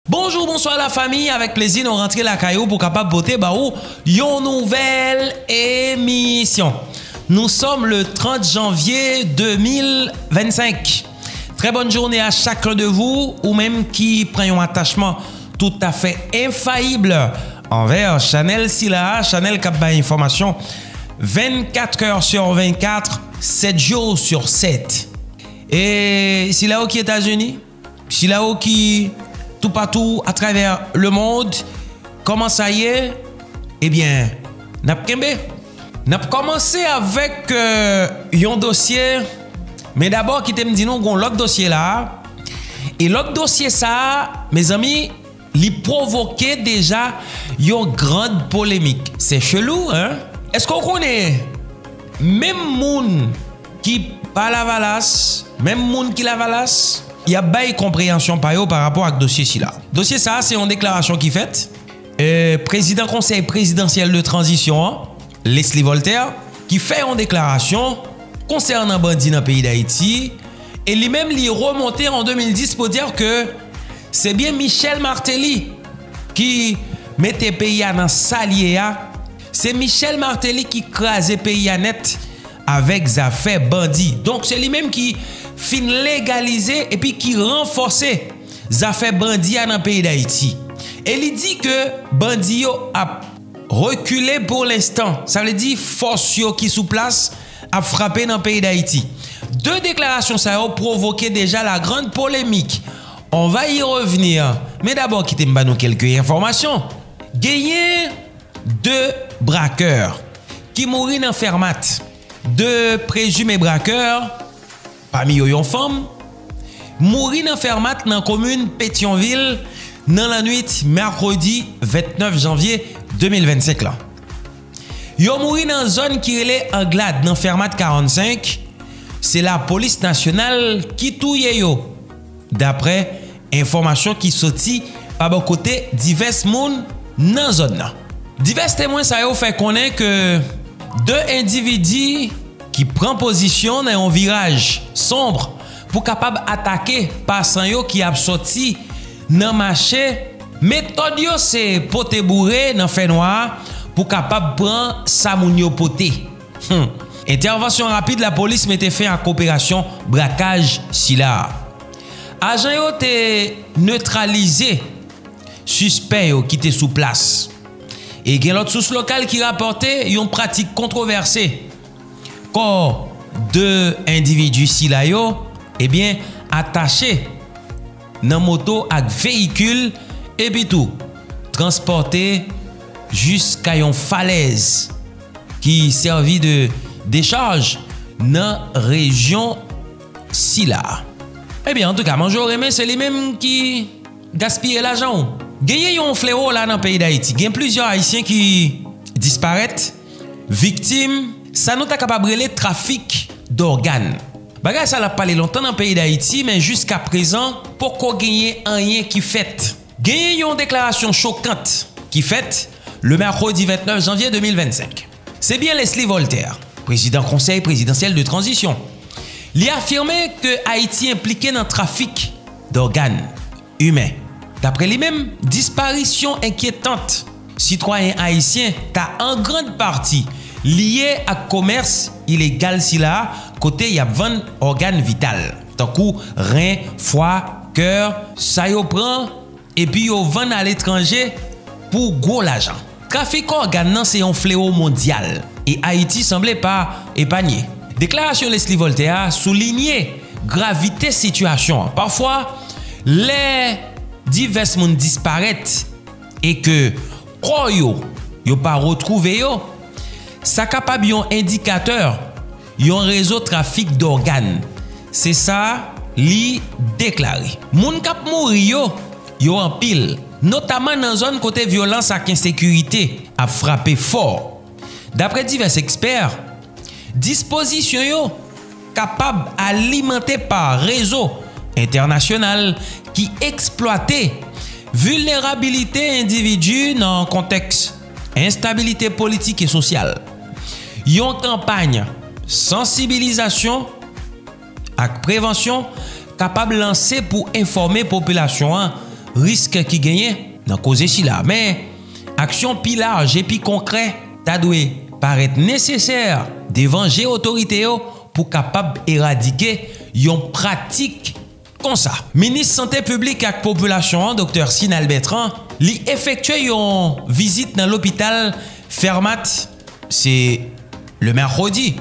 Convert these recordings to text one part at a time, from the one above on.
Bonjour, bonsoir la famille, avec plaisir nous rentrer la caillou pour capable botter baou une nouvelle émission. Nous sommes le 30 janvier 2025. Très bonne journée à chacun de vous ou même qui prend un attachement tout à fait infaillible envers Chanel Silla, Chanel qui a information 24 heures sur 24, 7 jours sur 7. Et Silla qui est États-Unis, Silla qui tout partout à travers le monde. Comment ça y est? Eh bien, n'a commencé avec un dossier, mais d'abord qui me dit nous l'autre dossier là. Et l'autre dossier ça, mes amis, il provoquait déjà une grande polémique. C'est chelou, hein? Est-ce qu'on connaît même moun qui pas la valasse, même moun qui la valasse? Il y a bail compréhension par rapport à ce dossier là. Dossier ça, c'est une déclaration qui fait président conseil présidentiel de transition, Leslie Voltaire, qui fait une déclaration concernant bandit dans le pays d'Haïti. Et lui-même, il est remonté en 2010 pour dire que c'est bien Michel Martelly qui mettait le pays dans salier. C'est Michel Martelly qui crasait le pays net avec des affaires bandits. Donc c'est lui-même qui fin légaliser et puis qui renforcer les affaires bandits dans le pays d'Haïti. Et il dit que bandits a reculé pour l'instant. Ça veut dire force qui sous place a frappé dans le pays d'Haïti. Deux déclarations ça a provoqué déjà la grande polémique. On va y revenir. Mais d'abord, quittez-moi nous quelques informations. Gagné deux braqueurs qui mourent dans Fermat. Deux présumés braqueurs, parmi eux, une femme, mouri dans Fermat dans la commune Pétionville dans la nuit mercredi 29 janvier 2025 là. Yo mouri dans zone qui relait Anglade dans Fermat 45. C'est la police nationale qui touye yo. D'après information qui sorti par bon côté divers moun dans zone là. Divers témoins ça yo fait connaître que deux individus qui prend position dans un virage sombre pour capable attaquer passant yo qui a sorti dans marché. Méthode yo c'est poté bourré dans fait noir pour capable prendre sa moun yo poté. Intervention rapide la police mettait fin à coopération braquage Silla. Agent yo te neutralisé suspect yo qui était sous place. Et gen l'autre source locale qui rapportait une pratique controversée. Corps de individus Silla yo, eh bien, attachés dans moto avec véhicule et puis tout, transporté jusqu'à une falaise qui servit de décharge dans la région Silla. Eh bien, en tout cas, Manjo Remé, c'est les mêmes qui gaspillent l'argent. Gagné un fléau là dans le pays d'Haïti. Il y a plusieurs Haïtiens qui disparaissent, victimes. Ça nous a capable de trafic d'organes. Bagay ça l'a parlé longtemps dans le pays d'Haïti, mais jusqu'à présent, pourquoi gagner rien qui fait? Gagné une déclaration choquante qui fait le mercredi 29 janvier 2025. C'est bien Leslie Voltaire, président conseil présidentiel de transition. Il a affirmé que Haïti est impliqué dans le trafic d'organes humains. D'après lui-même, disparition inquiétante citoyens haïtiens qu'a en grande partie lié à commerce illégal Silla, côté y a 20 organes vitaux. Tant coup rein, foie, cœur, ça yo prend et puis yo vend à l'étranger pour gros l'argent. Trafic organes c'est un fléau mondial et Haïti semblait pas épargné. Déclaration Leslie Voltaire soulignait gravité situation. Parfois les divers monde disparaissent et que quoi yo pas retrouvé yo, ça capable un indicateur un réseau trafic d'organes. C'est ça li déclaré. Moun kap mouri yo en pile, notamment dans zone côté violence et insécurité a frappé fort. D'après divers experts, disposition yo capable alimenté par réseau international qui exploitait vulnérabilité individu dans un contexte instabilité politique et sociale. Yon campagne sensibilisation et prévention capable de lancer pour informer la population risque qui gagne dans cause si là. Mais action plus large et plus concret, ta doué paraître nécessaire devant les autorités pour capable éradiquer yon pratique comme ça. Ministre santé publique et population, Dr. Sinal Bertrand, li effectué yon visite dans l'hôpital Fermat, c'est le mercredi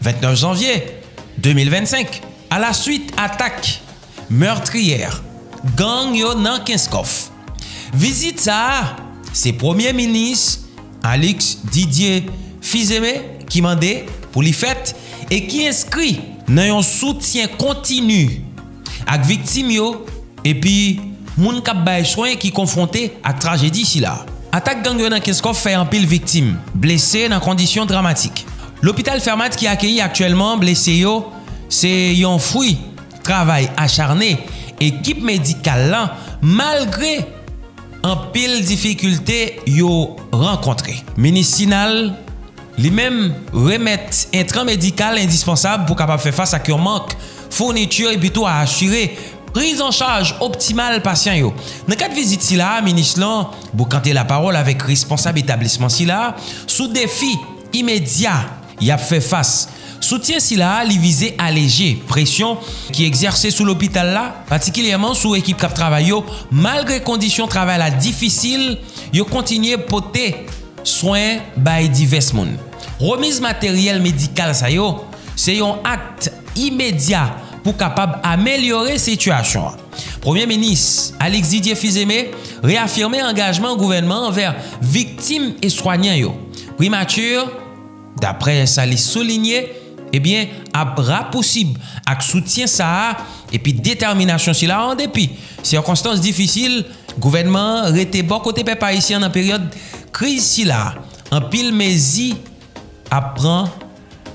29 janvier 2025. À la suite attaque meurtrière, gang yo nan Kinskov. Visite ça, c'est Premier ministre Alex Didier Fizeme qui mandé pour li fait et qui inscrit dans un soutien continu avec victime yo et puis moun k'ap bay soin qui confronté à tragédie si là. Attaque gang yo nan Kinskov fait en pile victime, blessé dans conditions dramatiques. L'hôpital Fermat qui accueille actuellement blessé yo, c'est yon fruit travail acharné équipe médicale là malgré en pile difficulté yo rencontré. Ministre Sinal lui-même remettre intrant médical indispensable pour capable faire face à un manque fourniture et plutôt à assurer prise en charge optimale patient yo. Dans cadre visite si là, ministre là, pour canter la parole avec responsable établissement si là, sous défi immédiat, il a fait face. Soutien si là, li visé alléger pression qui exercée sous l'hôpital là, particulièrement sous équipe cap travail yo, malgré conditions de travail là difficiles, yo continuer porter soin by divers moun. Remise matériel médical ça yo, c'est un acte immédiat pour capable améliorer situation. Premier ministre Alex Didier Fizeme réaffirmé engagement gouvernement envers victimes et soignants yo. Primature, d'après ça li souligné, eh bien, à bras possible, avec soutien ça et puis détermination si là en dépit circonstances difficiles, gouvernement rete bon côté peuple haïtien dans période crise si là, en pile mezi apprend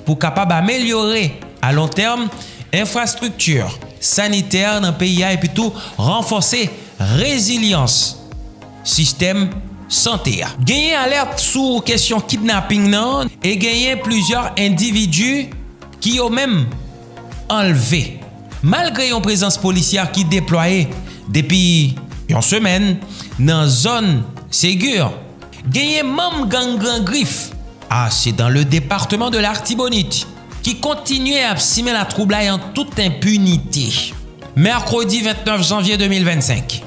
pour capable améliorer à long terme infrastructure sanitaire dans le pays et puis tout renforcer résilience système santé. Gagner alerte sur question kidnapping non et gagner plusieurs individus qui ont même enlevé. Malgré une présence policière qui déployée depuis une semaine dans zone sécure, gagner même gang Grand Griffe. Ah, c'est dans le département de l'Artibonite qui continuait à simer la trouble en toute impunité. Mercredi 29 janvier 2025,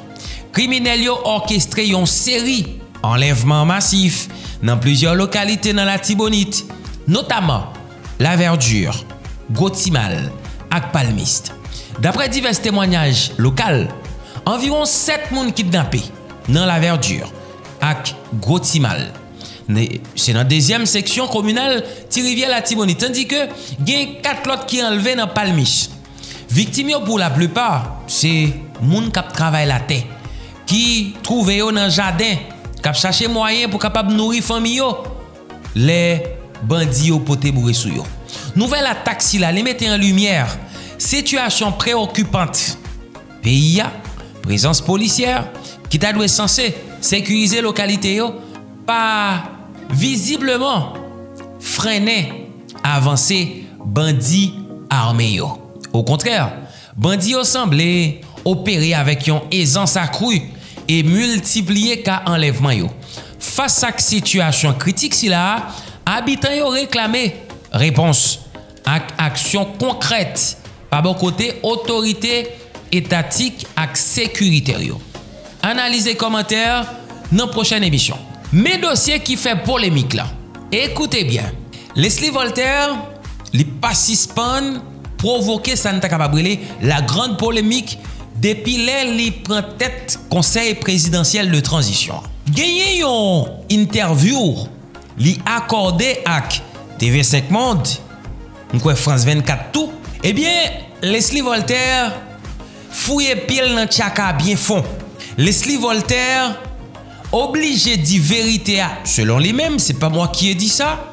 criminels yo orchestré une série enlèvements massifs dans plusieurs localités dans l'Artibonite, notamment La Verdure, Gotimal et Palmiste. D'après divers témoignages locaux, environ 7 personnes kidnappées dans La Verdure et Gotimal. C'est dans la deuxième section communale Thirivière Latibonite. Tandis que il y a 4 autres qui sont enlevés dans Palmiche. Victimes pour la plupart, c'est moun qui travaille la terre, qui trouvent dans le jardin, qui cherchent moyen pour capable nourrir famille, les bandits au poté bourré sou yo. Nouvelle attaque si la les mettait en lumière. Situation préoccupante. Pays a présence policière qui t'a dû censé sécuriser localité yo, pas visiblement freiner avancer bandits armés yo. Au contraire, bandits yo semblé opérer avec une aisance accrue et multiplier cas enlèvement yo. Face à cette situation critique si là, habitants yo réclamé réponse avec action concrète par bon côté autorité étatique et sécuritaire yo. Analysez commentaires dans la prochaine émission. Mes dossiers qui fait polémique là. Écoutez bien. Leslie Voltaire, li pas suspend provoquer ça n'ta capable la grande polémique depuis li prend tête conseil présidentiel de transition. Gagné yon interview li accordé avec TV5 Monde, France 24 tout. Eh bien, Leslie Voltaire fouille pile dans tchaka bien fond. Leslie Voltaire obligé de dire vérité selon lui-même, c'est pas moi qui ai dit ça.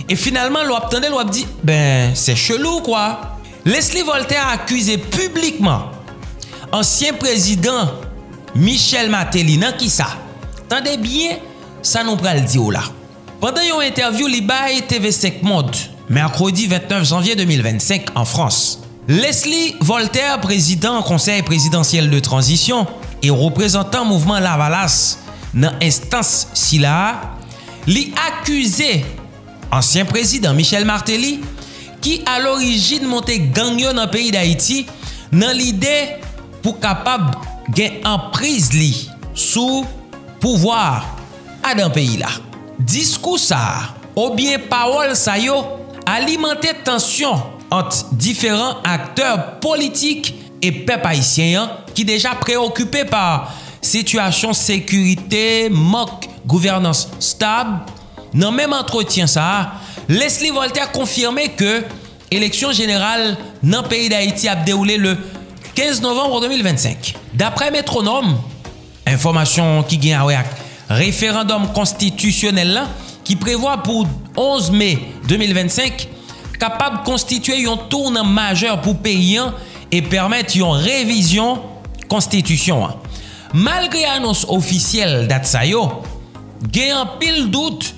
Et finalement, l'on attendait, l'on dit ben c'est chelou quoi. Leslie Voltaire a accusé publiquement ancien président Michel Martelly nan qui ça. Tendez bien, ça nous pral dire là. Pendant une interview li bay TV5 Monde, mercredi 29 janvier 2025 en France. Leslie Voltaire, président conseil présidentiel de transition, et représentant mouvement Lavalas dans instance si là, li accusé ancien président Michel Martelly qui à l'origine monté gang yo dans le pays d'Haïti dans l'idée pour capable gain emprise li sous pouvoir à dans pays là. Discours ça ou bien parole ça yo alimenter tension entre différents acteurs politiques et peuple haïtien qui déjà préoccupés par situation sécurité, manque gouvernance stable. Dans même entretien ça, Leslie Voltaire confirmé que élection générale dans le pays d'Haïti a déroulé le 15 novembre 2025. D'après Métronome, information qui gagne avec référendum constitutionnel là, qui prévoit pour 11 mai 2025 capable de constituer un tournant majeur pour pays et permettre une révision constitution. Malgré l'annonce officielle date ça yo, gen un pile doute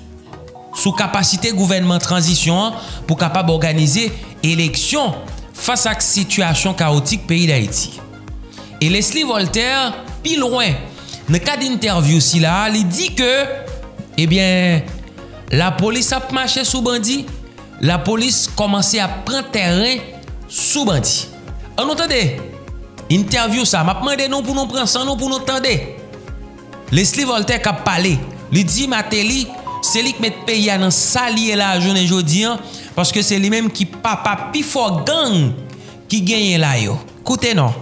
sous capacité gouvernement transition pour capable organiser élection face à la situation chaotique pays d'Haïti. Et Leslie Voltaire, plus loin, dans le cas d'interview si là, il dit que eh bien la police a marché sous bandit, la police commençait à prendre terrain sous bandit. On entendez? Interview ça, m'a demandé nous pour nous prendre ça, nous pour nous entendre. Leslie Voltaire qui a parlé, il dit Martelly, c'est lui qui met pays dans salier la journée aujourd'hui parce que c'est lui-même qui papa pi fort gang qui gagne là yo. Écoutez non.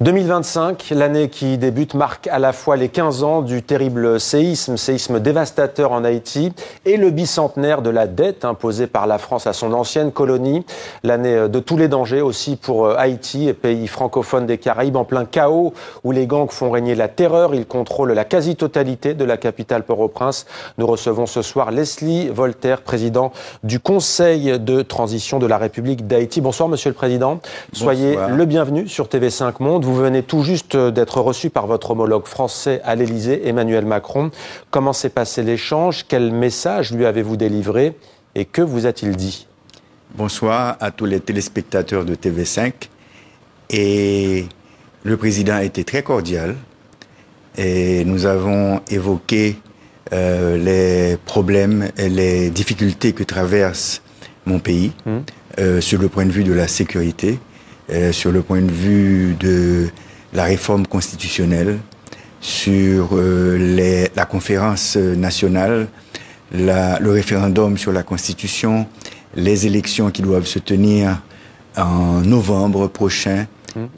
2025, l'année qui débute, marque à la fois les 15 ans du terrible séisme dévastateur en Haïti et le bicentenaire de la dette imposée par la France à son ancienne colonie. L'année de tous les dangers aussi pour Haïti, pays francophone des Caraïbes, en plein chaos où les gangs font régner la terreur. Ils contrôlent la quasi-totalité de la capitale Port-au-Prince. Nous recevons ce soir Leslie Voltaire, président du Conseil de transition de la République d'Haïti. Bonsoir, Monsieur le Président. Soyez le bienvenu sur TV5 Monde. Vous venez tout juste d'être reçu par votre homologue français à l'Élysée, Emmanuel Macron. Comment s'est passé l'échange? Quel message lui avez-vous délivré? Et que vous a-t-il dit? Bonsoir à tous les téléspectateurs de TV5. Et le président a été très cordial. Et nous avons évoqué les problèmes et les difficultés que traverse mon pays sur le point de vue de la sécurité, sur le point de vue de la réforme constitutionnelle, sur la conférence nationale, le référendum sur la Constitution, les élections qui doivent se tenir en novembre prochain.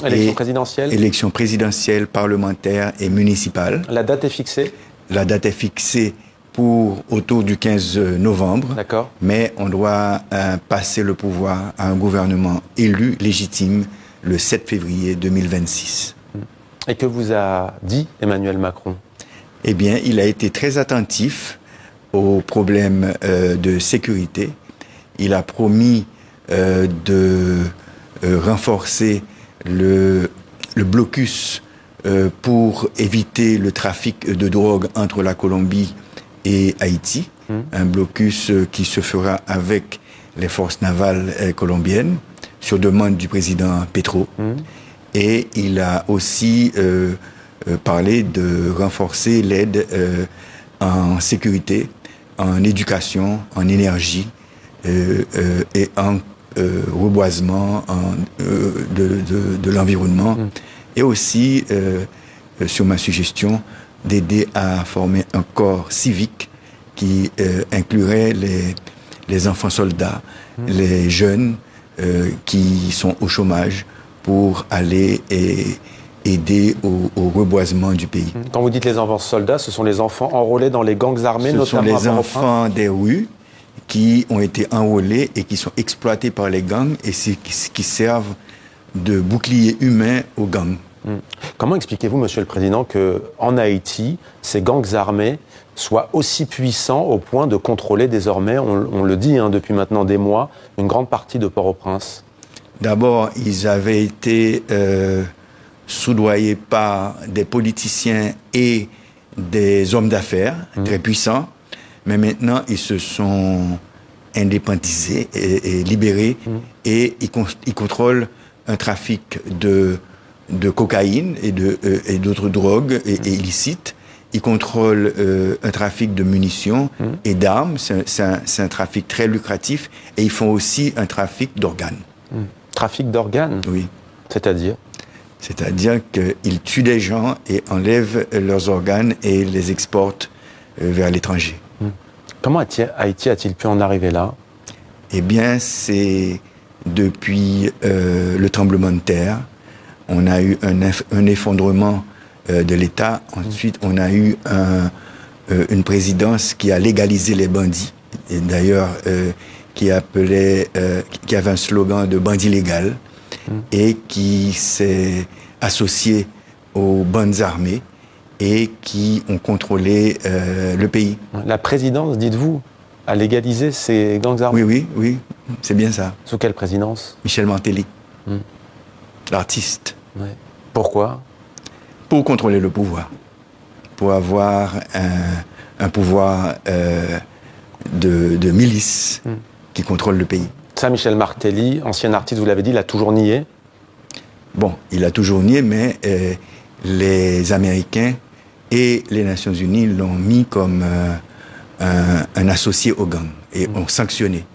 Élection présidentielle. Élection présidentielle, parlementaire et municipale. La date est fixée? La date est fixée pour autour du 15 novembre. D'accord. Mais on doit passer le pouvoir à un gouvernement élu, légitime, le 7 février 2026. Et que vous a dit Emmanuel Macron? Eh bien, il a été très attentif aux problèmes de sécurité. Il a promis de renforcer le blocus pour éviter le trafic de drogue entre la Colombie et Haïti, un blocus qui se fera avec les forces navales colombiennes sur demande du président Petro. Et il a aussi parlé de renforcer l'aide en sécurité, en éducation, en énergie et en reboisement de l'environnement. Et aussi, sur ma suggestion, d'aider à former un corps civique qui inclurait les enfants soldats, les jeunes qui sont au chômage pour aller et aider au reboisement du pays. Quand vous dites les enfants soldats, ce sont les enfants enrôlés dans les gangs armés, ce notamment sont les enfants des rues qui ont été enrôlés et qui sont exploités par les gangs et qui servent de bouclier humain aux gangs. Comment expliquez-vous, Monsieur le Président, qu'en Haïti, ces gangs armés soient aussi puissants au point de contrôler désormais, on le dit depuis maintenant des mois, une grande partie de Port-au-Prince? D'abord, ils avaient été soudoyés par des politiciens et des hommes d'affaires très puissants, mais maintenant ils se sont indépendisés et libérés et ils contrôlent un trafic de de cocaïne et d'autres drogues et illicites. Ils contrôlent un trafic de munitions et d'armes. C'est un trafic très lucratif. Et ils font aussi un trafic d'organes. Trafic d'organes? Oui. C'est-à-dire? C'est-à-dire qu'ils tuent des gens et enlèvent leurs organes et les exportent vers l'étranger. Comment Haïti a-t-il pu en arriver là? Eh bien, c'est depuis le tremblement de terre. On a eu un effondrement de l'État. Ensuite, on a eu une présidence qui a légalisé les bandits. Et d'ailleurs, qui avait un slogan de bandit légal et qui s'est associé aux bandes armées et qui ont contrôlé le pays. La présidence, dites-vous, a légalisé ces gangs armés? Oui, c'est bien ça. Sous quelle présidence? Michel Martelly, l'artiste. Ouais. Pourquoi? Pour contrôler le pouvoir. Pour avoir un pouvoir de milice qui contrôle le pays. Ça, Michel Martelly, ancien artiste, vous l'avez dit, il a toujours nié? Bon, il a toujours nié, mais les Américains et les Nations Unies l'ont mis comme un associé au gang et ont sanctionné.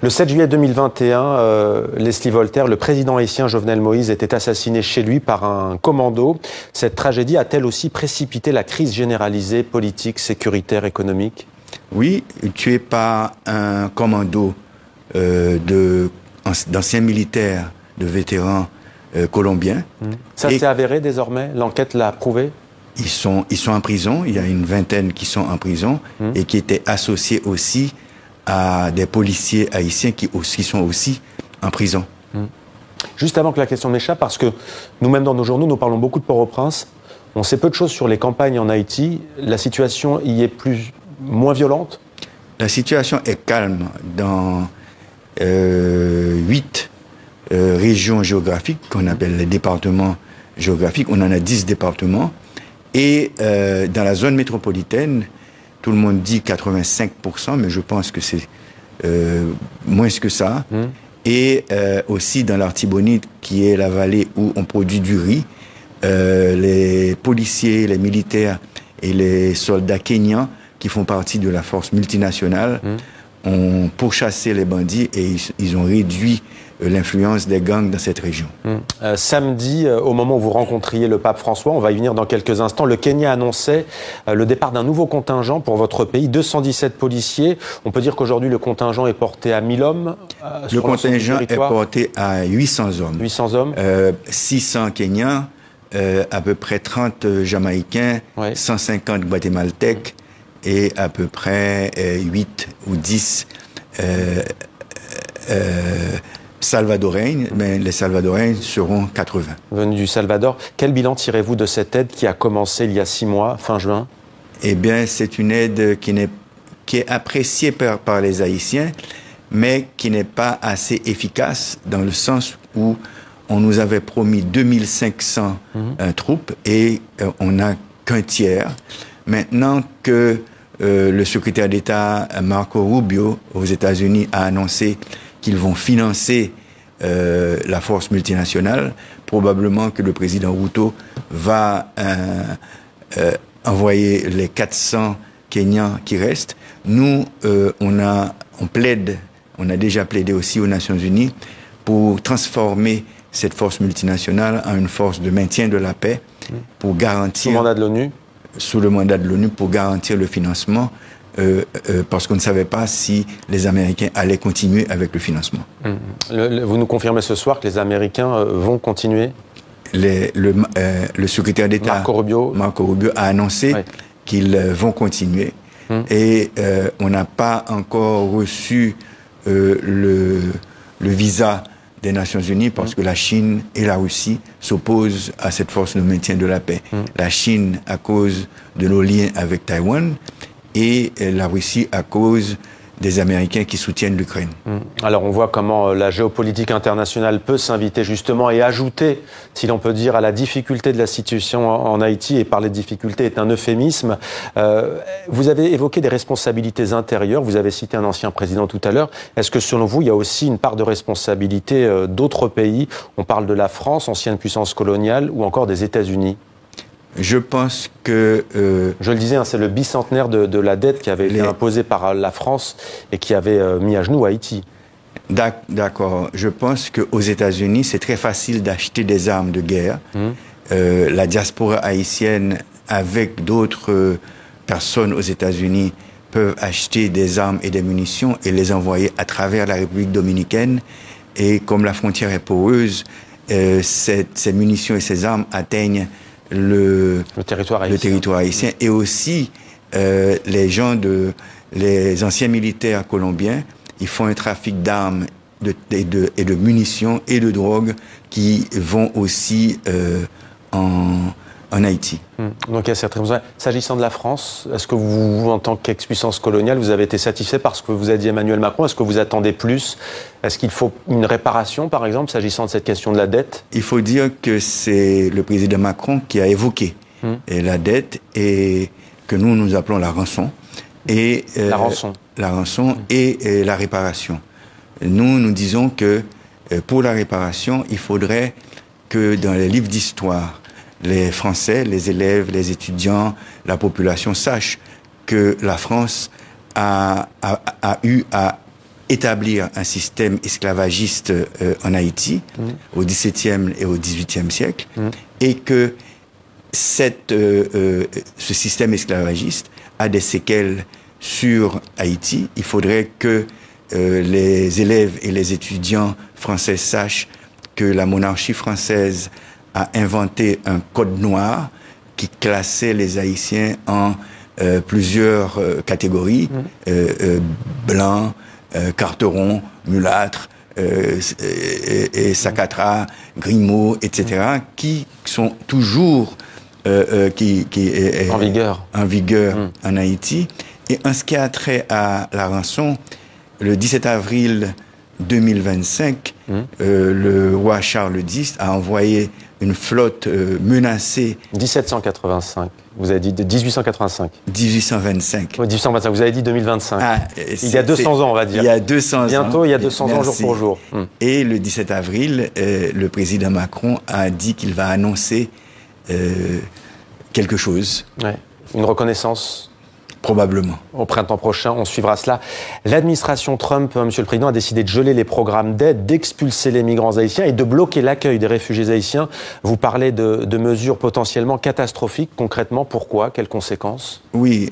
Le 7 juillet 2021, Leslie Voltaire, le président haïtien Jovenel Moïse, était assassiné chez lui par un commando. Cette tragédie a-t-elle aussi précipité la crise généralisée politique, sécuritaire, économique? Oui, tué par un commando d'anciens militaires, de vétérans colombiens. Ça s'est avéré désormais? L'enquête l'a prouvé? Ils sont en prison, il y a une vingtaine qui sont en prison et qui étaient associés aussi à des policiers haïtiens qui sont aussi en prison. Juste avant que la question m'échappe, parce que nous-mêmes dans nos journaux, nous parlons beaucoup de Port-au-Prince. On sait peu de choses sur les campagnes en Haïti. La situation y est moins violente? La situation est calme dans 8 régions géographiques qu'on appelle les départements géographiques. On en a 10 départements. Et dans la zone métropolitaine, tout le monde dit 85%, mais je pense que c'est moins que ça. Et aussi dans l'Artibonite, qui est la vallée où on produit du riz, les policiers, les militaires et les soldats kenyans qui font partie de la force multinationale ont pourchassé les bandits et ils ont réduit l'influence des gangs dans cette région. Samedi, au moment où vous rencontriez le pape François, on va y venir dans quelques instants, le Kenya annonçait le départ d'un nouveau contingent pour votre pays, 217 policiers. On peut dire qu'aujourd'hui, le contingent est porté à 1000 hommes. Le contingent est porté à 800 hommes. 800 hommes. 600 Kenyans, à peu près 30 Jamaïcains, 150 Guatémaltèques et à peu près 8 ou 10 Salvadoriens, mais les Salvadoriens seront 80. Venus du Salvador. Quel bilan tirez-vous de cette aide qui a commencé il y a 6 mois, fin juin? Eh bien, c'est une aide qui est appréciée par les Haïtiens, mais qui n'est pas assez efficace dans le sens où on nous avait promis 2500 troupes et on n'a qu'un tiers. Maintenant que le secrétaire d'État Marco Rubio aux États-Unis a annoncé qu'ils vont financer la force multinationale, probablement que le président Ruto va envoyer les 400 Kenyans qui restent. Nous, on a déjà plaidé aussi aux Nations Unies pour transformer cette force multinationale en une force de maintien de la paix, pour garantir... Sous le mandat de l'ONU? Sous le mandat de l'ONU, pour garantir le financement, parce qu'on ne savait pas si les Américains allaient continuer avec le financement. Vous nous confirmez ce soir que les Américains vont continuer? Le secrétaire d'État Marco Rubio a annoncé qu'ils vont continuer. Et on n'a pas encore reçu le visa des Nations Unies parce que la Chine et la Russie s'opposent à cette force de maintien de la paix. La Chine à cause de nos liens avec Taïwan et la Russie à cause des Américains qui soutiennent l'Ukraine. Alors on voit comment la géopolitique internationale peut s'inviter justement et ajouter, si l'on peut dire, à la difficulté de la situation en Haïti, et parler de difficulté est un euphémisme. Vous avez évoqué des responsabilités intérieures, vous avez cité un ancien président tout à l'heure. Est-ce que selon vous, il y a aussi une part de responsabilité d'autres pays? On parle de la France, ancienne puissance coloniale, ou encore des États-Unis? Je pense que... Je le disais, hein, c'est le bicentenaire de la dette qui avait été imposée par la France et qui avait mis à genoux Haïti. D'accord. Je pense qu'aux États-Unis, c'est très facile d'acheter des armes de guerre. La diaspora haïtienne, avec d'autres personnes aux États-Unis, peuvent acheter des armes et des munitions et les envoyer à travers la République dominicaine. Et comme la frontière est poreuse, ces munitions et ces armes atteignent le territoire haïtien. Et aussi les anciens militaires colombiens, ils font un trafic d'armes et de munitions et de drogue qui vont aussi en Haïti. Donc il y a cette raison. S'agissant de la France, est-ce que vous, en tant qu'ex-puissance coloniale, vous avez été satisfait par ce que vous a dit Emmanuel Macron? Est-ce que vous attendez plus? Est-ce qu'il faut une réparation, par exemple, s'agissant de cette question de la dette? Il faut dire que c'est le président Macron qui a évoqué la dette, et que nous appelons la rançon. Et, la rançon et la réparation. Nous disons que pour la réparation, il faudrait que dans les livres d'histoire, les Français, les élèves, les étudiants, la population sachent que la France a eu à établir un système esclavagiste en Haïti au XVIIe et au XVIIIe siècle, et que ce système esclavagiste a des séquelles sur Haïti. Il faudrait que les élèves et les étudiants français sachent que la monarchie française a inventé un code noir qui classait les Haïtiens en plusieurs catégories, blancs, carterons, mulâtres, et Sacatra, Grimaud, etc., qui sont toujours en vigueur en Haïti. Et en ce qui a trait à la rançon, le 17 avril 2025, le roi Charles X a envoyé une flotte menacée. 1785, vous avez dit 1885. 1825. Oui, 1825, vous avez dit 2025. Il y a 200 ans, on va dire. Il y a 200 ans. Bientôt, il y a 200 ans jour pour jour. Et le 17 avril, le président Macron a dit qu'il va annoncer quelque chose. Ouais. Une reconnaissance? Probablement. Au printemps prochain, on suivra cela. L'administration Trump, Monsieur le Président, a décidé de geler les programmes d'aide, d'expulser les migrants haïtiens et de bloquer l'accueil des réfugiés haïtiens. Vous parlez de mesures potentiellement catastrophiques. Concrètement, pourquoi? Quelles conséquences? Oui,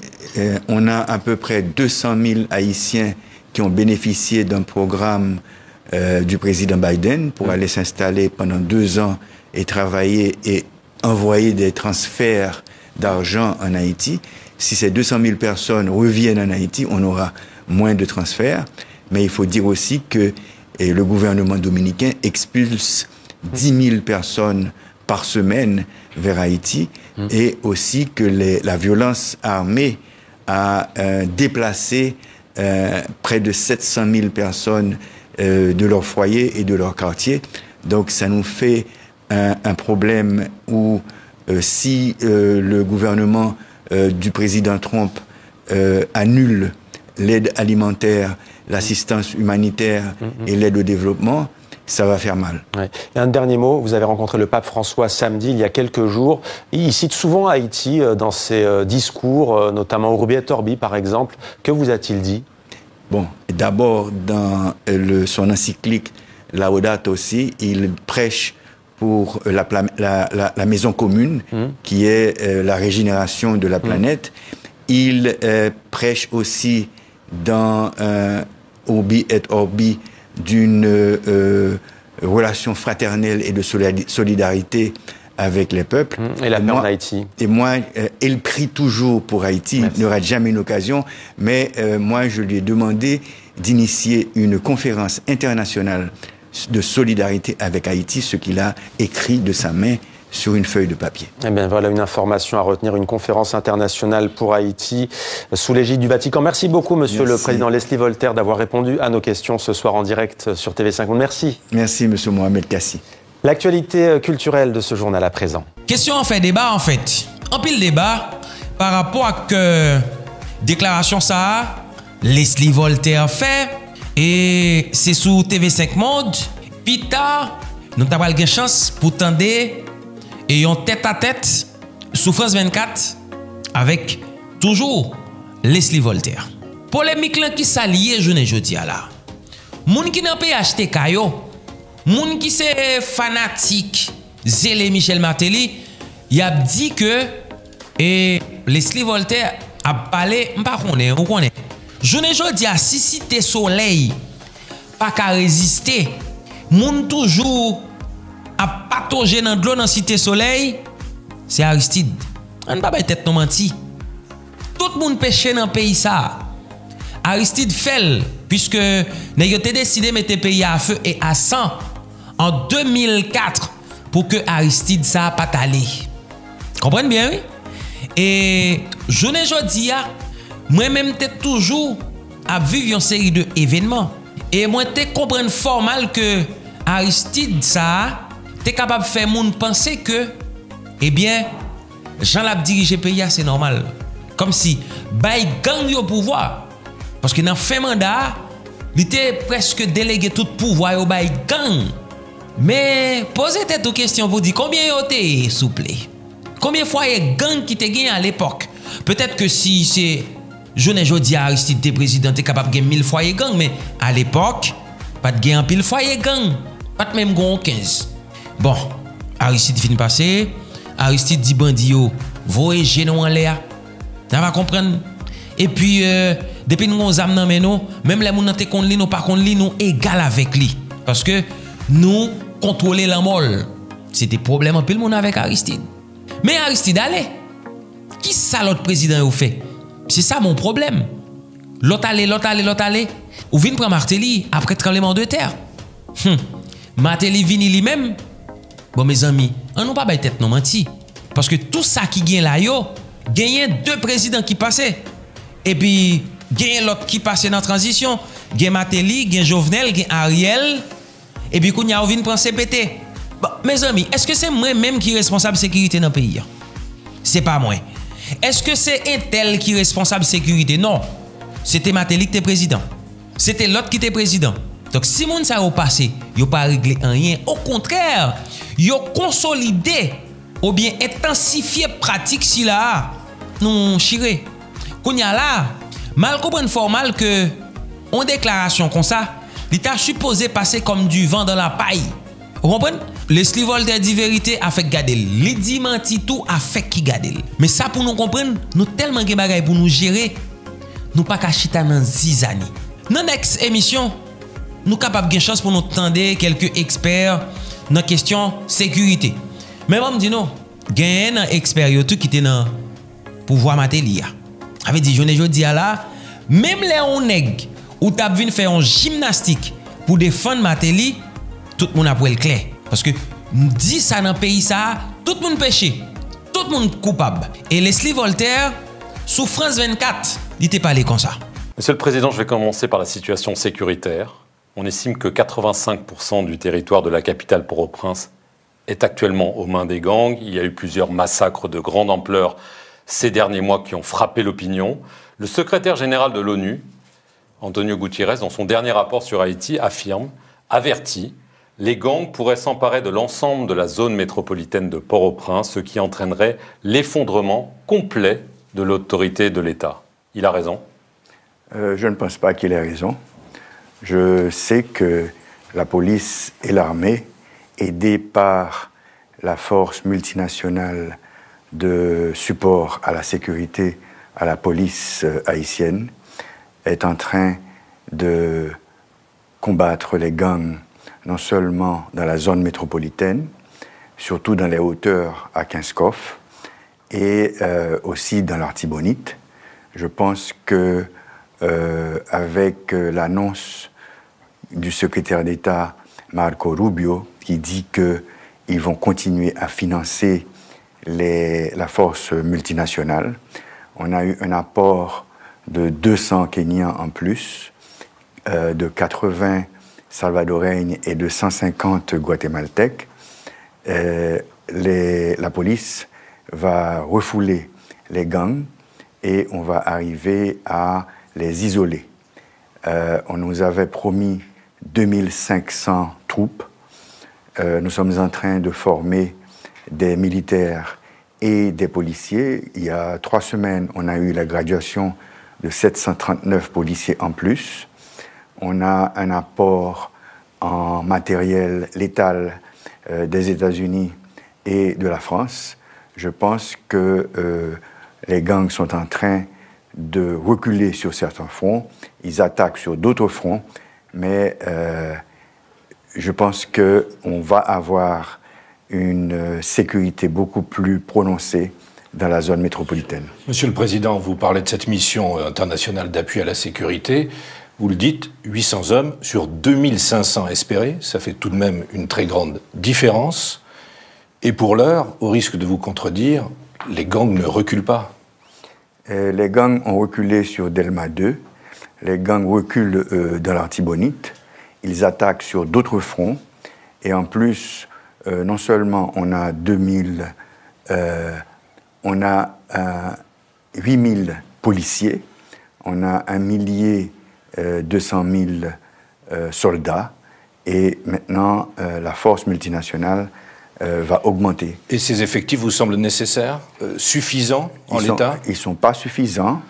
on a à peu près 200 000 Haïtiens qui ont bénéficié d'un programme du président Biden pour aller s'installer pendant 2 ans et travailler et envoyer des transferts d'argent en Haïti. Si ces 200 000 personnes reviennent en Haïti, on aura moins de transferts. Mais il faut dire aussi que le gouvernement dominicain expulse 10 000 personnes par semaine vers Haïti, et aussi que la violence armée a déplacé près de 700 000 personnes de leur foyer et de leur quartier. Donc ça nous fait un problème où si le gouvernement du président Trump annule l'aide alimentaire, l'assistance humanitaire et l'aide au développement, ça va faire mal. Ouais. Et un dernier mot, vous avez rencontré le pape François samedi, il y a quelques jours. Il cite souvent Haïti dans ses discours, notamment Urbi et Orbi par exemple. Que vous a-t-il dit? Bon, d'abord, dans son encyclique Laudato Si, il prêche pour la maison commune, qui est la régénération de la planète. Il prêche aussi dans Urbi et Orbi d'une relation fraternelle et de solidarité avec les peuples. Et la paix en Haïti. Et moi, il prie toujours pour Haïti. Il n'y aura jamais une occasion. Mais moi, je lui ai demandé d'initier une conférence internationale de solidarité avec Haïti, ce qu'il a écrit de sa main sur une feuille de papier. Eh bien, voilà une information à retenir, une conférence internationale pour Haïti sous l'égide du Vatican. Merci beaucoup, Monsieur le Président Leslie Voltaire, d'avoir répondu à nos questions ce soir en direct sur TV5 Monde. Merci. Merci, Monsieur Mohamed Kassi. L'actualité culturelle de ce journal à présent. Question en fait débat en fait. En pile débat par rapport à que déclaration ça Leslie Voltaire fait et c'est sous TV5 Monde. Pita, nous avons une chance pour tendre et en tête à tête sous France 24 avec toujours Leslie Voltaire. Polémique là qui s'allie jeudi à là. Moun qui n'a pas acheté kayo, moun qui c'est fanatique zélé Michel Martelly, il a dit que Leslie Voltaire a parlé, m'pa connaît, on connaît. Jeudi à si cité soleil pas qu'à résister, moun toujours a patauger dans de l'eau dans cité soleil, c'est Aristide. On pas tête non menti. Tout le monde pêche dans le pays ça. Aristide fait puisque n'a décidé de mettre le pays à feu et à sang en 2004 pour que Aristide ça pas aller. Comprenez bien oui? Et jeudi moi-même t'ai toujours à vivre une série de événements et moi t'ai comprendre formal que Aristide ça t'es capable de faire moun penser que eh bien Jean l'a dirigé pays c'est normal comme si bay gang au pouvoir parce que dans fin mandat il était presque délégué tout pouvoir au bay gang mais posez tête aux questions pour dire combien yo té souple combien fois y gang qui te gagné à l'époque peut-être que si c'est jeudi Aristide était président t'es capable de gagner 1000 fois y gang mais à l'époque pas de gagner pile fois y gang pas même gon 15. Bon, Aristide fin passé, Aristide dit bandi yo, voyez nous en l'air. Ça va comprendre. Et puis depuis nous on nan men nous, même les moun te kon li nous pas kon li nous égal avec lui parce que nous contrôler la molle. C'était problème en pile moun avec Aristide. Mais Aristide allez. Qui ça l'autre président yo fait? C'est ça mon problème. L'autre allé. Ou vinn prendre Martelly après tremblement de terre. Martelly vini lui-même. Bon mes amis, on nous pas bay tête non menti parce que tout ça qui gagne là yo, gagne deux présidents qui passaient et puis gagne l'autre qui passait dans transition, gagne Martelly, gagne Jovenel, gagne Ariel et puis kounya vinn prendre CPT. Bon, mes amis, est-ce que c'est moi même qui responsable sécurité dans le pays? C'est pas moi. Est-ce que c'est un tel qui est responsable sécurité? Non. C'était Martelly qui était président. C'était l'autre qui était président. Donc si moun sa au passé, yo pas réglé rien, au contraire, yo consolidé ou bien intensifié pratique si là nous chiré. Kounya là, mal comprendre formal que en déclaration comme ça, l'état supposé passer comme du vent dans la paille. Vous comprenez? Leslie Voltaire dit vérité a fait garder. Li dit menti tout a fait qui garder. Mais ça pour nous comprendre, nous tellement de bagaille pour nous gérer, nous pas ka chita dans 10 années. Dans next émission, nous capables de chance pour nous tendre quelques experts dans question sécurité. Mais moi me dit non, gagne un expert yo tout qui était dans pouvoir Martelly. Avait dit jeudi là, même les on nèg ou t'a vinn faire un gymnastique pour défendre Martelly, tout le monde a pour le clair parce que dit ça dans pays ça, tout le monde péché, tout le monde coupable. Et Leslie Voltaire sous France 24, il était parlé comme ça. Monsieur le Président, je vais commencer par la situation sécuritaire. On estime que 85% du territoire de la capitale Port-au-Prince est actuellement aux mains des gangs. Il y a eu plusieurs massacres de grande ampleur ces derniers mois qui ont frappé l'opinion. Le secrétaire général de l'ONU, Antonio Guterres, dans son dernier rapport sur Haïti, avertit, les gangs pourraient s'emparer de l'ensemble de la zone métropolitaine de Port-au-Prince, ce qui entraînerait l'effondrement complet de l'autorité de l'État. Il a raison? Je ne pense pas qu'il ait raison. Je sais que la police et l'armée, aidées par la force multinationale de support à la sécurité, à la police haïtienne, est en train de combattre les gangs, non seulement dans la zone métropolitaine, surtout dans les hauteurs à Kinskov, et aussi dans l'Artibonite. Je pense que avec l'annonce du secrétaire d'État Marco Rubio, qui dit qu'il ils vont continuer à financer la force multinationale. On a eu un apport de 200 Kenyans en plus, de 80 Salvadoriens et de 150 Guatémaltèques. La police va refouler les gangs et on va arriver à les isoler. On nous avait promis 2500 troupes. Nous sommes en train de former des militaires et des policiers. Il y a 3 semaines, on a eu la graduation de 739 policiers en plus. On a un apport en matériel létal des États-Unis et de la France. Je pense que les gangs sont en train de reculer sur certains fronts. Ils attaquent sur d'autres fronts, mais je pense qu'on va avoir une sécurité beaucoup plus prononcée dans la zone métropolitaine. Monsieur le Président, vous parlez de cette mission internationale d'appui à la sécurité. Vous le dites, 800 hommes sur 2500 espérés, ça fait tout de même une très grande différence. Et pour l'heure, au risque de vous contredire, les gangs ne reculent pas. Les gangs ont reculé sur Delma 2, les gangs reculent dans l'Artibonite, ils attaquent sur d'autres fronts, et en plus, non seulement on a 8000 policiers, on a 1 200 000 soldats, et maintenant la force multinationale va augmenter. Et ces effectifs vous semblent nécessaires, suffisants en l'état? Ils ne sont pas suffisants.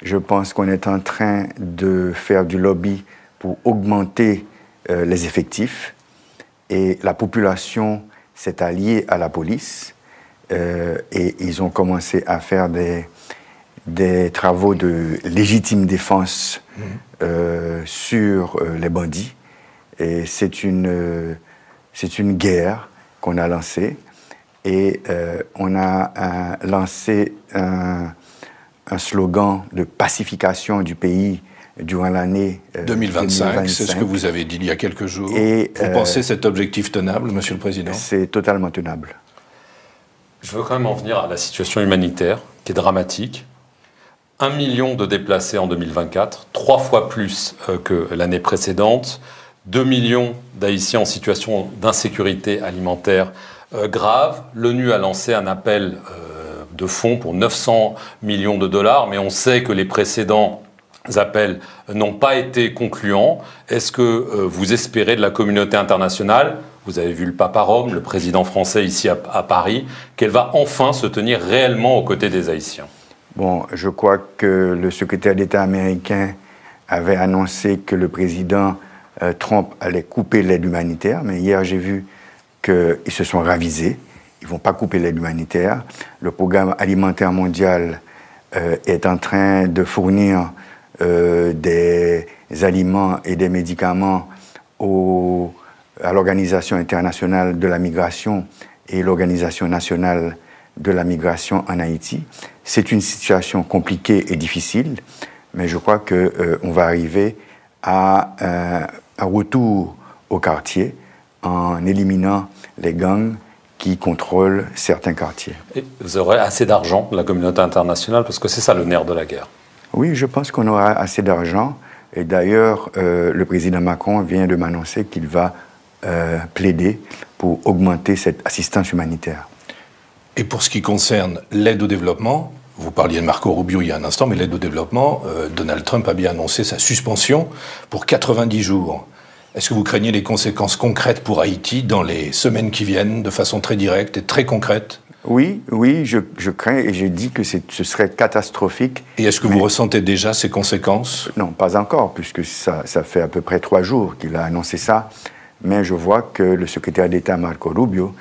Je pense qu'on est en train de faire du lobby pour augmenter les effectifs. Et la population s'est alliée à la police. Et ils ont commencé à faire des travaux de légitime défense sur les bandits. Et c'est une guerre qu'on a lancée. Et on a lancé un slogan de pacification du pays durant l'année 2025. C'est ce que vous avez dit il y a quelques jours. Et, vous pensez cet objectif tenable, Monsieur le Président? C'est totalement tenable. Je veux quand même en venir à la situation humanitaire, qui est dramatique. 1 million de déplacés en 2024, 3 fois plus que l'année précédente. 2 millions d'Haïtiens en situation d'insécurité alimentaire grave. L'ONU a lancé un appel de fonds pour 900 millions de dollars, mais on sait que les précédents appels n'ont pas été concluants. Est-ce que vous espérez de la communauté internationale, vous avez vu le pape à Rome, le président français ici à Paris, qu'elle va enfin se tenir réellement aux côtés des Haïtiens? Bon, je crois que le secrétaire d'État américain avait annoncé que le président Trump allait couper l'aide humanitaire, mais hier j'ai vu qu'ils se sont ravisés. Ils ne vont pas couper l'aide humanitaire. Le programme alimentaire mondial est en train de fournir des aliments et des médicaments à l'Organisation internationale de la migration et l'Organisation nationale de la migration en Haïti. C'est une situation compliquée et difficile, mais je crois qu'on va arriver à un retour au quartier en éliminant les gangs qui contrôlent certains quartiers. Et vous aurez assez d'argent de la communauté internationale, parce que c'est ça le nerf de la guerre. Oui, je pense qu'on aura assez d'argent. Et d'ailleurs, le président Macron vient de m'annoncer qu'il va plaider pour augmenter cette assistance humanitaire. Et pour ce qui concerne l'aide au développement, vous parliez de Marco Rubio il y a un instant, mais l'aide au développement, Donald Trump a bien annoncé sa suspension pour 90 jours. Est-ce que vous craignez les conséquences concrètes pour Haïti dans les semaines qui viennent, de façon très directe et très concrète? Oui, je crains et je dis que ce serait catastrophique. Et est-ce que vous ressentez déjà ces conséquences? Non, pas encore, puisque ça fait à peu près 3 jours qu'il a annoncé ça. Mais je vois que le secrétaire d'État Marco Rubio,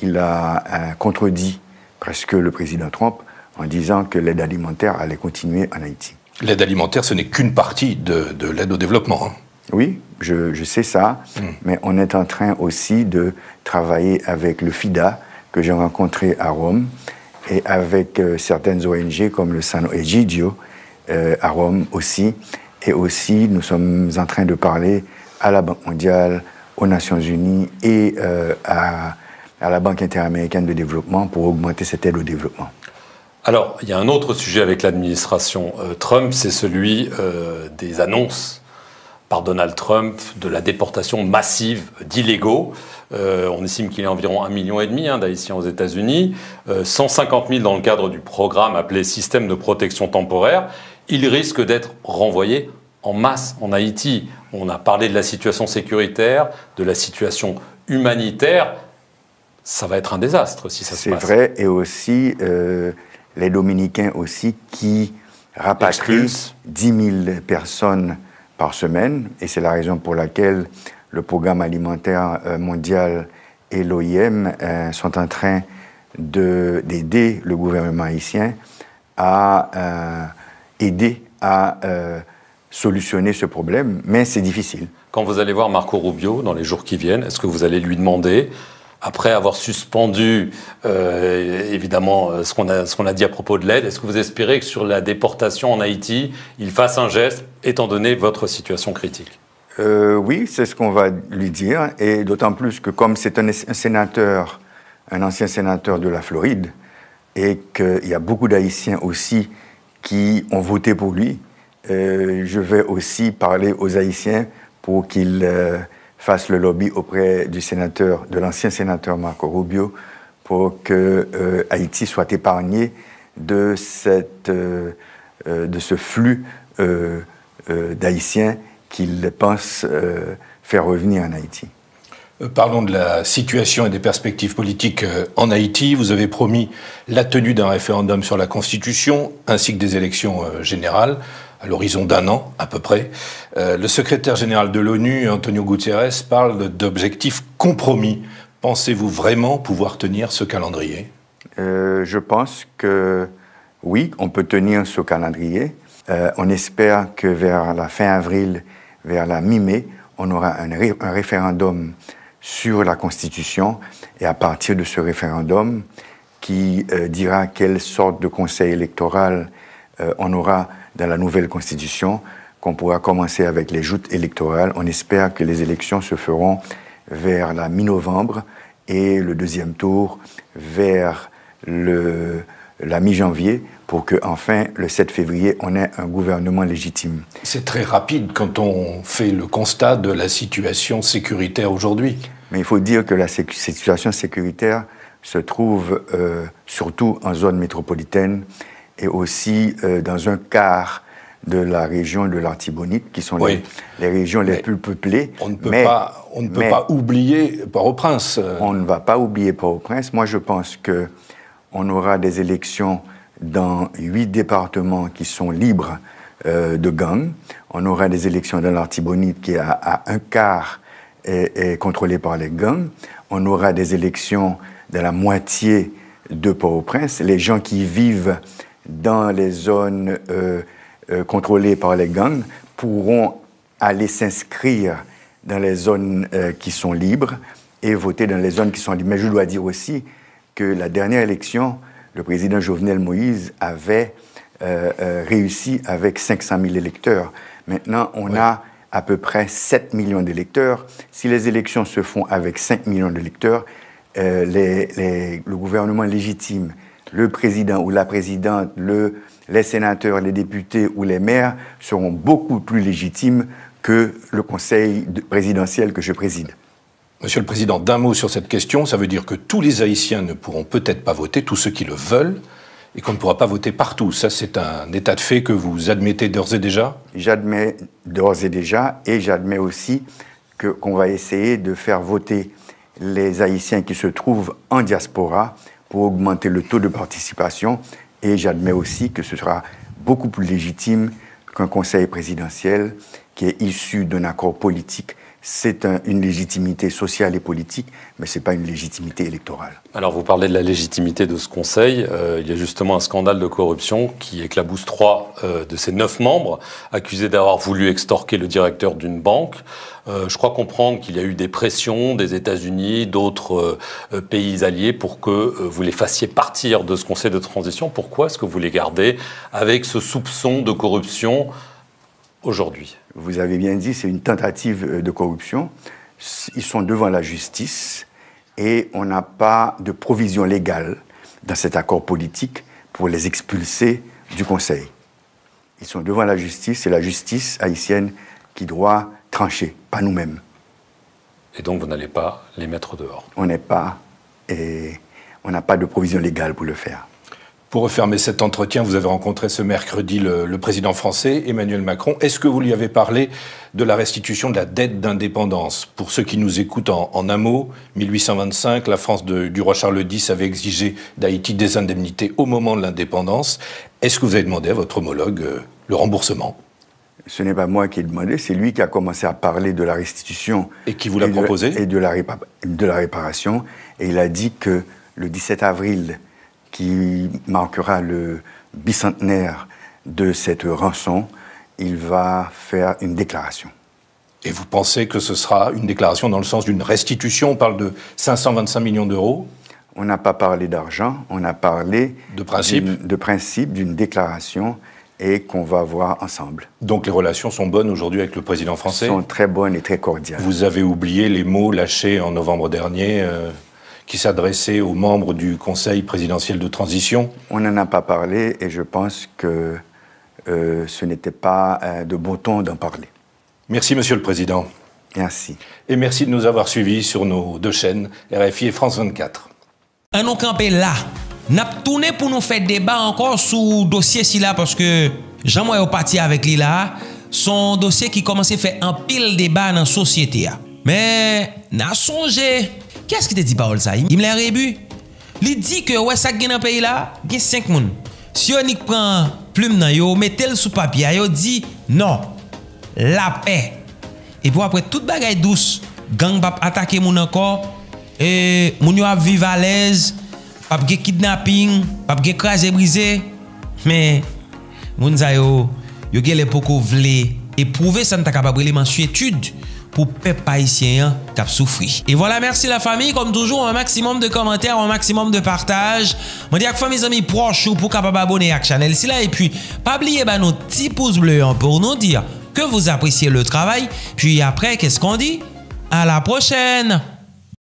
il a contredit presque le président Trump en disant que l'aide alimentaire allait continuer en Haïti. L'aide alimentaire, ce n'est qu'une partie de l'aide au développement. Oui, je sais ça, mais on est en train aussi de travailler avec le FIDA, que j'ai rencontré à Rome, et avec certaines ONG comme le San Egidio à Rome aussi. Et aussi, nous sommes en train de parler à la Banque mondiale, aux Nations Unies et à à la Banque interaméricaine de développement pour augmenter cette aide au développement. Alors, il y a un autre sujet avec l'administration Trump, c'est celui des annonces par Donald Trump de la déportation massive d'illégaux. On estime qu'il y a environ 1,5 million d'Haïtiens aux États-Unis, 150 000 dans le cadre du programme appelé Système de protection temporaire. Ils risquent d'être renvoyés en masse en Haïti. On a parlé de la situation sécuritaire, de la situation humanitaire. Ça va être un désastre si ça se passe. C'est vrai, et aussi les Dominicains aussi qui rapatrient 10 000 personnes par semaine, et c'est la raison pour laquelle le Programme alimentaire mondial et l'OIM sont en train d'aider le gouvernement haïtien à aider à solutionner ce problème, mais c'est difficile. Quand vous allez voir Marco Rubio dans les jours qui viennent, est-ce que vous allez lui demander, après avoir suspendu évidemment ce qu'on a dit à propos de l'aide, est-ce que vous espérez que sur la déportation en Haïti, il fasse un geste, étant donné votre situation critique? Oui, c'est ce qu'on va lui dire, et d'autant plus que comme c'est un sénateur, un ancien sénateur de la Floride, et qu'il y a beaucoup d'Haïtiens aussi qui ont voté pour lui, je vais aussi parler aux Haïtiens pour qu'ils fassent le lobby auprès du sénateur, de l'ancien sénateur Marco Rubio, pour que Haïti soit épargné de ce flux d'Haïtiens qu'ils pensent faire revenir en Haïti. Parlons de la situation et des perspectives politiques en Haïti. Vous avez promis la tenue d'un référendum sur la Constitution, ainsi que des élections générales, à l'horizon d'1 an à peu près. Le secrétaire général de l'ONU, Antonio Guterres, parle d'objectifs compromis. Pensez-vous vraiment pouvoir tenir ce calendrier? Je pense que oui, on peut tenir ce calendrier. On espère que vers la fin avril, vers la mi-mai, on aura un référendum sur la Constitution, et à partir de ce référendum qui dira quelle sorte de conseil électoral on aura dans la nouvelle Constitution, qu'on pourra commencer avec les joutes électorales. On espère que les élections se feront vers la mi-novembre et le deuxième tour vers la mi-janvier, pour qu'enfin, le 7 février, on ait un gouvernement légitime. C'est très rapide quand on fait le constat de la situation sécuritaire aujourd'hui. Mais il faut dire que la situation sécuritaire se trouve surtout en zone métropolitaine et aussi dans un quart de la région de l'Artibonite, qui sont les régions les plus peuplées. On ne peut pas oublier Port-au-Prince. On ne va pas oublier Port-au-Prince. Moi, je pense qu'on aura des élections dans 8 départements qui sont libres de gangs. On aura des élections dans l'Artibonite qui, à un quart, est contrôlée par les gangs. On aura des élections dans la moitié de Port-au-Prince. Les gens qui vivent dans les zones contrôlées par les gangs pourront aller s'inscrire dans les zones qui sont libres et voter dans les zones qui sont libres. Mais je dois dire aussi que la dernière élection, le président Jovenel Moïse avait réussi avec 500 000 électeurs. Maintenant, on a à peu près 7 millions d'électeurs. Si les élections se font avec 5 millions d'électeurs, le gouvernement légitime, le président ou la présidente, les sénateurs, les députés ou les maires seront beaucoup plus légitimes que le conseil présidentiel que je préside. Monsieur le Président, d'un mot sur cette question, ça veut dire que tous les Haïtiens ne pourront peut-être pas voter, tous ceux qui le veulent, et qu'on ne pourra pas voter partout. Ça, c'est un état de fait que vous admettez d'ores et déjà? J'admets d'ores et déjà, et j'admets aussi qu'on va essayer de faire voter les Haïtiens qui se trouvent en diaspora pour augmenter le taux de participation, et j'admets aussi que ce sera beaucoup plus légitime qu'un conseil présidentiel qui est issu d'un accord politique. C'est une légitimité sociale et politique, mais ce n'est pas une légitimité électorale. Alors, vous parlez de la légitimité de ce Conseil. Il y a justement un scandale de corruption qui éclabousse 3 de ses 9 membres, accusés d'avoir voulu extorquer le directeur d'une banque. Je crois comprendre qu'il y a eu des pressions des États-Unis, d'autres pays alliés pour que vous les fassiez partir de ce Conseil de transition. Pourquoi est-ce que vous les gardez avec ce soupçon de corruption aujourd'hui? Vous avez bien dit, c'est une tentative de corruption. Ils sont devant la justice et on n'a pas de provision légale dans cet accord politique pour les expulser du Conseil. Ils sont devant la justice, c'est la justice haïtienne qui doit trancher, pas nous-mêmes. Et donc vous n'allez pas les mettre dehors? On n'a pas de provision légale pour le faire. Pour refermer cet entretien, vous avez rencontré ce mercredi le président français, Emmanuel Macron. Est-ce que vous lui avez parlé de la restitution de la dette d'indépendance? Pour ceux qui nous écoutent en un mot, 1825, la France du roi Charles X avait exigé d'Haïti des indemnités au moment de l'indépendance. Est-ce que vous avez demandé à votre homologue le remboursement? Ce n'est pas moi qui ai demandé, c'est lui qui a commencé à parler de la restitution. Et qui vous l'a proposé? Et de la réparation. Et il a dit que le 17 avril, qui marquera le bicentenaire de cette rançon, il va faire une déclaration. Et vous pensez que ce sera une déclaration dans le sens d'une restitution? On parle de 525 millions d'euros? On n'a pas parlé d'argent, on a parlé de principe, d'une déclaration et qu'on va voir ensemble. Donc les relations sont bonnes aujourd'hui avec le président français? Sont très bonnes et très cordiales. Vous avez oublié les mots lâchés en novembre dernier qui s'adressait aux membres du Conseil présidentiel de transition? On n'en a pas parlé et je pense que ce n'était pas de bon ton d'en parler. Merci, Monsieur le Président. Merci. Et merci de nous avoir suivis sur nos deux chaînes, RFI et France 24. On nous campé là. N'a tourné pour nous faire débat encore sous dossier si là parce que Jean-Moi est parti avec lui là. Son dossier qui commençait à faire un pile débat dans la société. Mais n'a songé. Qu'est-ce qui te dit parole ça? Il me l'a rébu. Il dit que ouais ça qui dans pays là, il y a 5 moun. Si on y prend plume nan yo, mettez-le sous papier, yo dit non. La paix. Et puis après toute bagaille douce, gang va attaquer moun encore et moun yo a vivre à l'aise, pas de kidnapping, pas de craser brisé, mais moun sa yo gen les poko vle éprouver ça n'ta capable de mansuétude pour peuple haïtien qui a souffri. Et voilà, merci la famille. Comme toujours, un maximum de commentaires, un maximum de partage. Je dis à mes amis proches pour capable abonner à la chaîne ici là. Et puis, pas oublier nos petits pouces bleus pour nous dire que vous appréciez le travail. Puis après, qu'est-ce qu'on dit? À la prochaine!